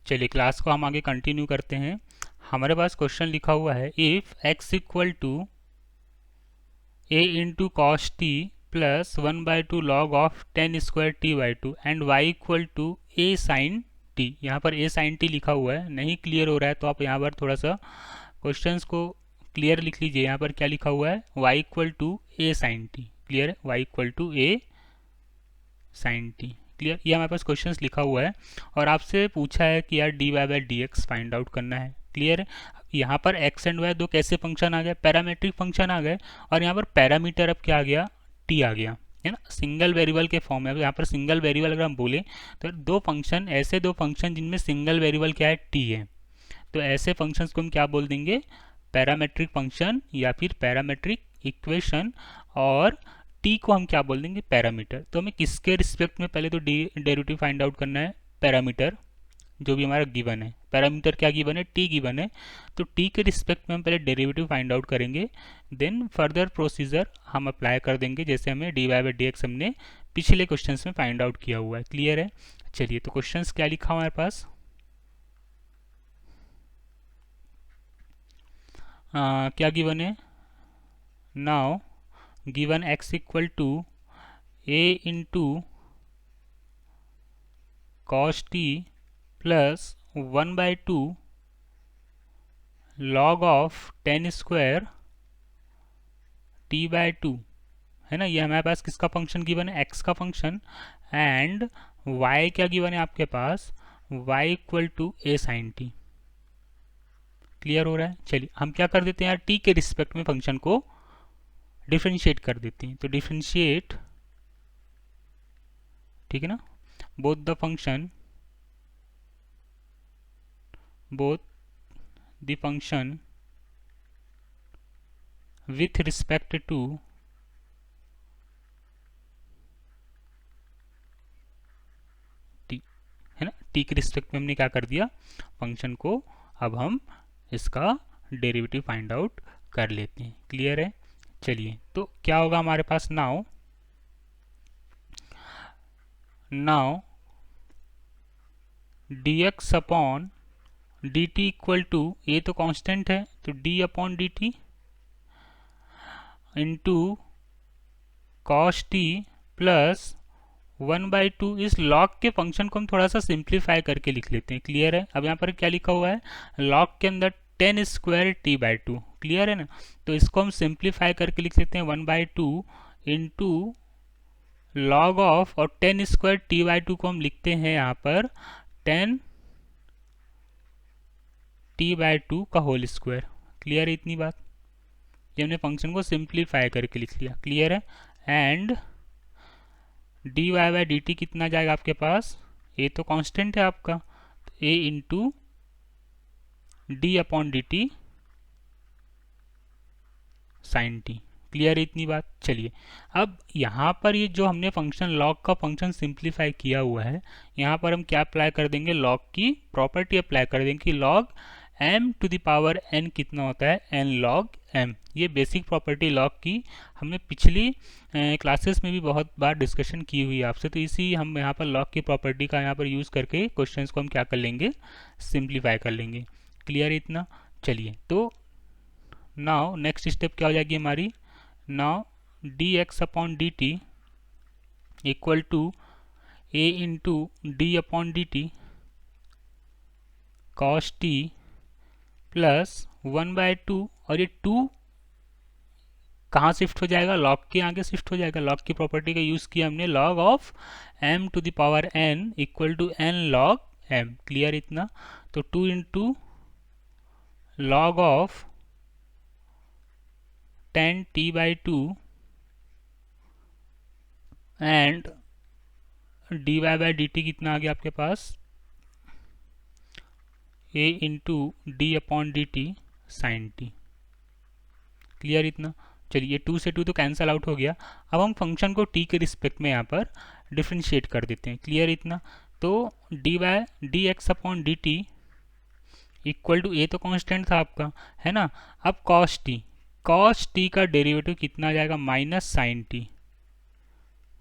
चलिए क्लास को हम आगे कंटिन्यू करते हैं। हमारे पास क्वेश्चन लिखा हुआ है, if x equal to a into cos T plus 1/2 log of 10² t/2 and y equal to a sine T. यहाँ पर a साइन टी लिखा हुआ है, नहीं क्लियर हो रहा है तो आप यहाँ पर थोड़ा सा क्वेश्चंस को क्लियर लिख लीजिए। यहाँ पर क्या लिखा हुआ है, y equal to a sine T. Clear है, y equal to a sine T. Clear, ये हमारे पास क्वेश्चंस लिखा हुआ है और आपसे पूछा है कि यार dy/dx फाइंड आउट करना है। क्लियर है, यहाँ पर x एंड y दो कैसे फंक्शन आ गए, पैरामीट्रिक फंक्शन आ गए, और यहाँ पर पैरामीटर अब क्या आ गया, t आ गया, है ना, सिंगल वेरिएबल के फॉर्म में। यहाँ पर सिंगल वेरिएबल अगर हम बोले तो दो फंक्शन, ऐसे दो फंक्शन जिनमें सिंगल वेरिएबल क्या है, t है, तो ऐसे फंक्शंस को हम क्या बोल देंगे, पैरामेट्रिक फंक्शन या फिर पैरामेट्रिक इक्वेशन, और t को हम क्या बोल देंगे, पैरामीटर। तो हमें किसके रिस्पेक्ट में पहले तो डेरिवेटिव फाइंड आउट करना है, पैरामीटर जो भी हमारा गिवन है, पैरामीटर क्या गिवन है, t गिवन है, तो t के रिस्पेक्ट में हम पहले डेरिवेटिव फाइंड आउट करेंगे, देन फर्दर प्रोसीजर हम अप्लाई कर देंगे जैसे हमें dy/dx हमने पिछले क्वेश्चंस में फाइंड आउट किया हुआ है। क्लियर है, चलिए तो क्वेश्चंस क्या लिखा हुआ है हमारे पास, क्या गिवन है, now given x equal to a into cos T plus 1/2 log of 10² t/2, है ना। ये हमारे पास किसका फंक्शन गिवन है, x का फंक्शन, एंड y क्या गिवन है आपके पास, y equal to a sine T. Clear हो रहा है, चलिए हम क्या कर देते हैं यार, t के रिस्पेक्ट में फंक्शन को डिफ्रेंशिएट कर देते हैं। तो डिफ्रेंशिएट, ठीक है ना, both the function with respect to t, है ना, t के रिस्पेक्ट में हमने क्या कर दिया, फंक्शन को, अब हम इसका डेरिवेटिव फाइंड आउट कर लेते हैं। क्लियर है, चलिए तो क्या होगा हमारे पास, now dx upon dt equal to, ये तो कांस्टेंट है तो d upon D t into cos T plus 1/2, इस लॉग के फंक्शन को हम थोड़ा सा सिंप्लीफाई करके लिख लेते हैं। क्लियर है, अब यहाँ पर क्या लिखा हुआ है, लॉग के अंदर 10² t/2। क्लियर है ना, तो इसको हम सिंप्लीफाई करके लिख लेते हैं 1/2 इंटू लॉग ऑफ, और 10² t/2 को हम लिखते हैं यहाँ पर 10 t/2 का होल स्क्वायर। क्लियर है इतनी बात, ये हमने फंक्शन को सिंप्लीफाई करके लिख लिया। क्लियर है, एंड dy/dt कितना जाएगा आपके पास, ये तो कांस्टेंट है आपका, तो a into D upon D T sine T. Clear है इतनी बात, चलिए अब यहाँ पर ये जो हमने फंक्शन लॉग का फंक्शन सिंप्लीफाई किया हुआ है, यहाँ पर हम क्या अप्लाई कर देंगे, लॉग की प्रॉपर्टी अप्लाई कर देंगे कि log m to the power n कितना होता है, n log m। ये बेसिक प्रॉपर्टी लॉग की हमने पिछली क्लासेस में भी बहुत बार डिस्कशन की हुई है आपसे, तो इसी हम यहाँ पर लॉग की प्रॉपर्टी का यहाँ पर यूज़ करके क्वेश्चंस को हम क्या कर लेंगे, सिंप्लीफाई कर लेंगे। क्लियर है इतना, चलिए तो नाउ नेक्स्ट स्टेप क्या हो जाएगी हमारी, now dx upon D T equal to a into D upon D T cos T plus 1/2, और ये 2 कहाँ शिफ्ट हो जाएगा, लॉग के आगे शिफ्ट हो जाएगा। लॉग की प्रॉपर्टी का यूज़ किया हमने, log of m to the power n equal to n log m। Clear इतना, तो 2 into log of 10 t/2 and dy/dt कितना आ गया आपके पास, a into D upon D T sine T. Clear इतना, चलिए 2 से 2 तो कैंसल आउट हो गया। अब हम फंक्शन को t के रिस्पेक्ट में यहाँ पर डिफ्रेंशिएट कर देते हैं। क्लियर इतना, तो dx upon D T equal to, a तो कांस्टेंट था आपका, है ना, अब cos t का डेरिवेटिव कितना आ जाएगा, माइनस साइन टी,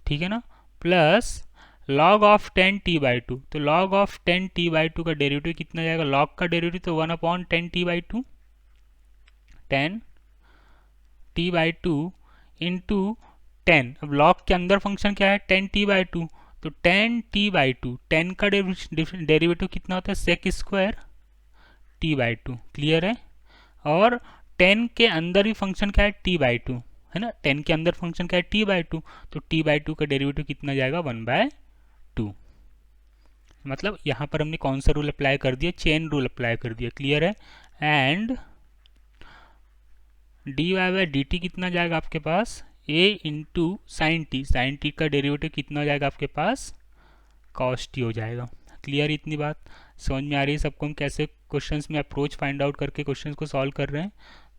ठीक है ना, प्लस लॉग ऑफ 10t/2, तो लॉग ऑफ 10t/2 का डेरिवेटिव कितना जाएगा, लॉग का डेरिवेटिव तो 1/10t/2, 10t/2 इंटू 10। अब लॉग के अंदर फंक्शन क्या है 10t/2, तो 10t/2, 10 का डेरिवेटिव कितना होता है सेक स्क्वायर t/2, क्लियर है। और 10 के अंदर ही फंक्शन क्या है t/2 है ना, 10 के अंदर फंक्शन क्या है t/2, तो t/2 का डेरिवेटिव कितना जाएगा 1/2। मतलब यहाँ पर हमने कौन सा रूल अप्लाई कर दिया, चेन रूल अप्लाई कर दिया, क्लियर है। एंड dy/dt कितना जाएगा आपके पास a into sine T, sine T का डेरिवेटिव कितना हो जाएगा आपके पास cos t हो जाएगा, क्लियर। इतनी बात समझ में आ रही है सबको, हम कैसे क्वेश्चंस में अप्रोच फाइंड आउट करके क्वेश्चंस को सॉल्व कर रहे हैं।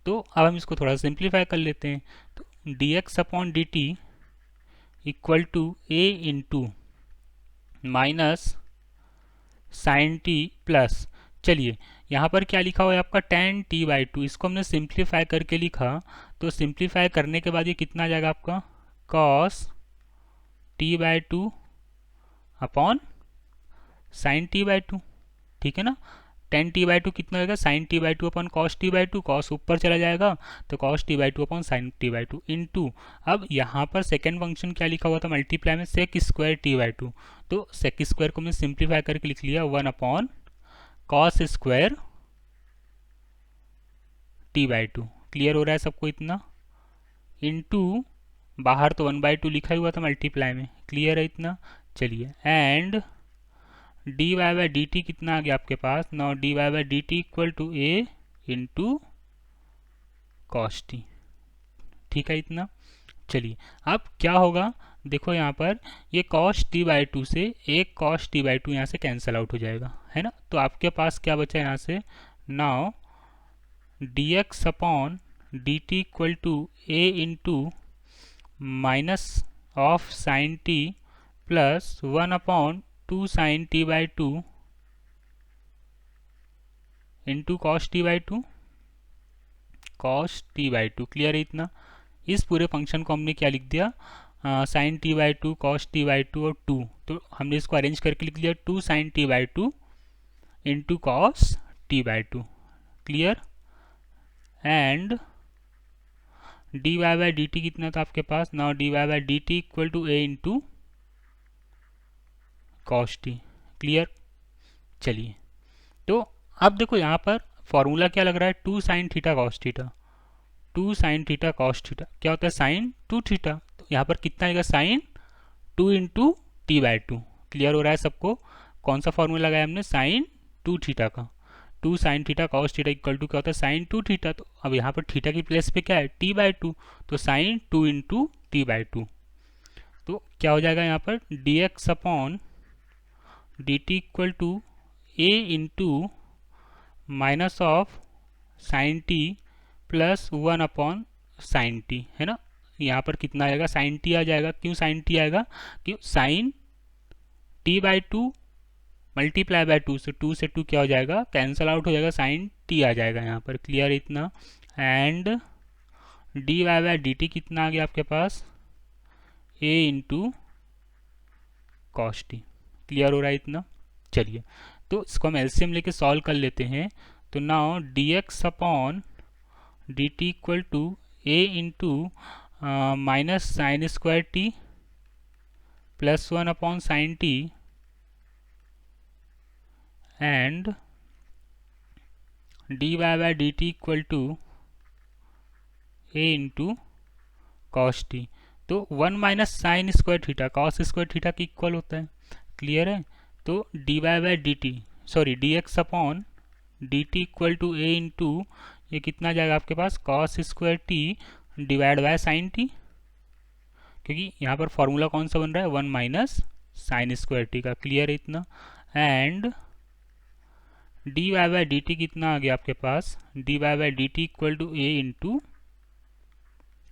तो अब हम इसको थोड़ा सिंप्लीफाई कर लेते हैं। तो dx/dt equal to a into minus sine T plus, चलिए यहाँ पर क्या लिखा हुआ है आपका tan t/2, इसको हमने सिंप्लीफाई करके लिखा, तो सिंप्लीफाई करने के बाद ये कितना आ जाएगा आपका cos t/2 upon sine t/2, ठीक है ना। tan t/2 कितना होगा sin t/2 upon cos t/2, cos ऊपर चला जाएगा तो cos t/2 upon sin t/2 into, अब यहाँ पर सेकेंड फंक्शन क्या लिखा हुआ था मल्टीप्लाई में सेक स्क्वायर t/2, तो सेक स्क्वायर को हमने सिंप्लीफाई करके लिख लिया 1 upon cos square t/2, clear हो रहा है सबको इतना, इंटू बाहर तो 1/2 लिखा हुआ था मल्टीप्लाई में, क्लियर है इतना। चलिए एंड dy/dt कितना आ गया आपके पास, now dy/dt equal to a into cos t, ठीक है इतना। चलिए अब क्या होगा, देखो यहाँ पर ये cos t/2 से एक cos t/2 यहाँ से कैंसिल आउट हो जाएगा, है ना। तो आपके पास क्या बचा यहाँ से, now dx/dt equal to a into minus of sine t plus 1/2 sine t/2 into cos t/2, cos t/2, clear है इतना। इस पूरे फंक्शन को हमने क्या लिख दिया, साइन t/2 cos t/2 और 2, तो हमने इसको अरेंज करके लिख लिया 2 sine t/2 into cos t/2, clear. And dy/dt कितना था आपके पास, now dy/dt equal to a into cos t, clear. चलिए तो अब देखो यहाँ पर फॉर्मूला क्या लग रहा है 2 sine theta cos theta, 2 sine theta cos theta क्या होता है साइन 2 थीटा, तो यहाँ पर कितना आएगा साइन 2 इंटू t/2, क्लियर हो रहा है सबको। कौन सा फॉर्मूला लगाया हमने साइन 2 थीटा का, 2 sine theta cos theta equal to क्या होता है साइन 2 थीटा, तो अब यहाँ पर थीटा की प्लेस पे क्या है t/2, तो साइन 2 इंटू t/2, तो क्या हो जाएगा यहाँ पर dx/dt equal to a into minus of sine t plus 1 upon sine t, है ना। यहाँ पर कितना आएगा साइन t आ जाएगा, क्यों साइन t आएगा, क्यों साइन t/2 मल्टीप्लाई बाय 2 से 2 से 2 क्या हो जाएगा कैंसल आउट हो जाएगा, साइन t आ जाएगा यहाँ पर, क्लियर इतना। एंड dy/dt कितना आ गया आपके पास a into cos T, clear हो रहा है इतना। चलिए तो इसको हम एलसीएम लेके सॉल्व कर लेते हैं, तो now dx/dt equal to a into minus sine square t plus 1 upon sine t and dy/dt equal to a into cos t, तो 1 minus sine square theta cos square theta के equal होता है, clear है। तो dy/dt sorry dx/dt equal to a into ये कितना जाएगा आपके पास cos square t divide by sine t, क्योंकि यहाँ पर फॉर्मूला कौन सा बन रहा है 1 माइनस साइन स्क्वायर टी का, क्लियर है इतना। एंड dy/dt कितना आ गया आपके पास dy/dt equal to a into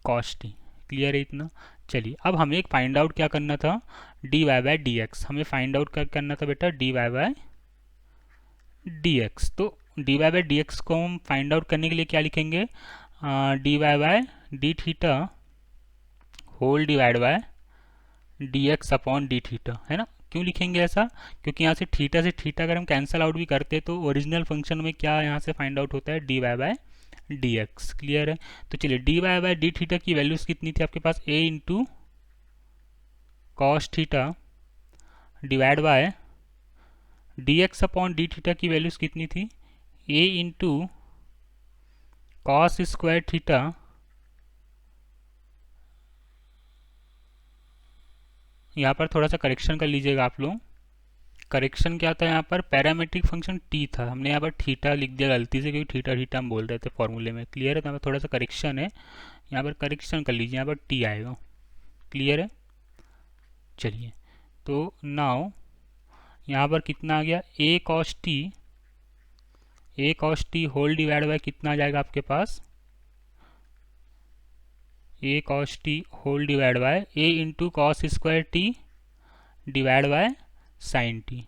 cos T, clear है इतना। चलिए अब हमें एक फाइंड आउट क्या करना था dy/dx, हमें फाइंड आउट क्या करना था बेटा dy/dx, तो dy/dx को हम फाइंड आउट करने के लिए क्या लिखेंगे dy/d theta whole divide by dx upon d theta, है ना, क्यों लिखेंगे ऐसा? क्योंकि यहाँ से थीटा अगर हम कैंसिल आउट भी करते हैं तो ओरिजिनल फंक्शन में क्या यहाँ से फाइंड आउट होता है, d y by d x. Clear है? तो चलिए d y by d theta की वैल्यूज कितनी थी आपके पास, a into cos theta divide by d x upon d theta की वैल्यूज कितनी थी, a into cos square theta यहाँ पर थोड़ा सा करेक्शन कर लीजिएगा आप लोग। करेक्शन क्या था यहाँ पर, पैरामेट्रिक फंक्शन टी था, हमने यहाँ पर थीटा लिख दिया गलती से क्योंकि थीटा थीटा हम बोल रहे थे फॉर्मूले में। क्लियर है? तो यहाँ पर थोड़ा सा करेक्शन है, यहाँ पर करेक्शन कर लीजिए, यहाँ पर टी आएगा। क्लियर है? चलिए तो नाउ यहाँ पर कितना आ गया, a cos t whole divide by कितना आ जाएगा आपके पास, a cos t whole divide by a into cos square t divide by sine t.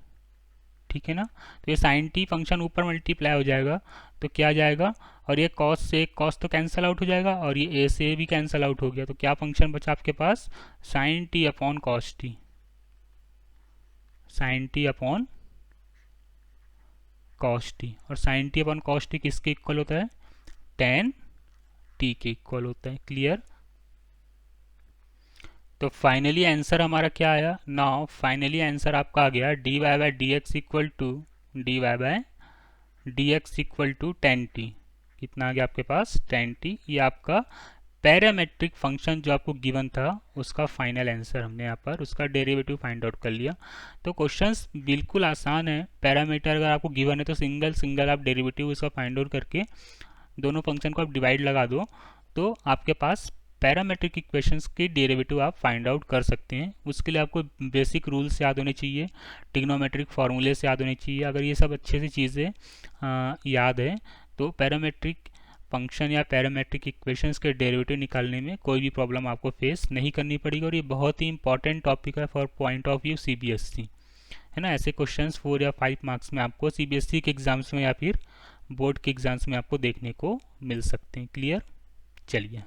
ठीक है ना? तो ये साइन टी फंक्शन ऊपर मल्टीप्लाई हो जाएगा तो क्या आ जाएगा, और ये कॉस से कॉस तो कैंसिल आउट हो जाएगा और ये ए से भी कैंसिल आउट हो गया, तो क्या फंक्शन बचा आपके पास, sine t upon cos t, sine t upon cos t. और sine t upon cos t किसके इक्वल होता है, टेन टी के इक्वल होता है। क्लियर? तो फाइनली आंसर हमारा क्या आया, नाउ फाइनली आंसर आपका आ गया d y by d x equal to d y by d x equal to ten t. कितना आ गया आपके पास, टेन टी। ये आपका पैरामेट्रिक फंक्शन जो आपको गिवन था उसका फाइनल आंसर, हमने यहाँ पर उसका डेरिवेटिव फाइंड आउट कर लिया। तो क्वेश्चंस बिल्कुल आसान है, पैरामीटर अगर आपको गिवन है तो सिंगल सिंगल आप डेरिवेटिव उसका फाइंड आउट करके दोनों फंक्शन को आप डिवाइड लगा दो तो आपके पास पैरामेट्रिक इक्वेशंस की डेरिवेटिव आप फाइंड आउट कर सकते हैं। उसके लिए आपको बेसिक रूल्स याद होने चाहिए, ट्रिग्नोमेट्रिक फार्मूले से याद होने चाहिए। अगर ये सब अच्छे से चीज़ें याद है तो पैरामेट्रिक फंक्शन या पैरामेट्रिक इक्वेशंस के डेरिवेटिव निकालने में कोई भी प्रॉब्लम आपको फेस नहीं करनी पड़ेगी। और ये बहुत ही इंपॉर्टेंट टॉपिक है for point of view CBSE, है ना। ऐसे क्वेश्चंस 4 या 5 मार्क्स में आपको सीबीएसई के एग्जाम्स में या फिर बोर्ड के एग्जाम्स में आपको देखने को मिल सकते हैं। क्लियर? चलिए।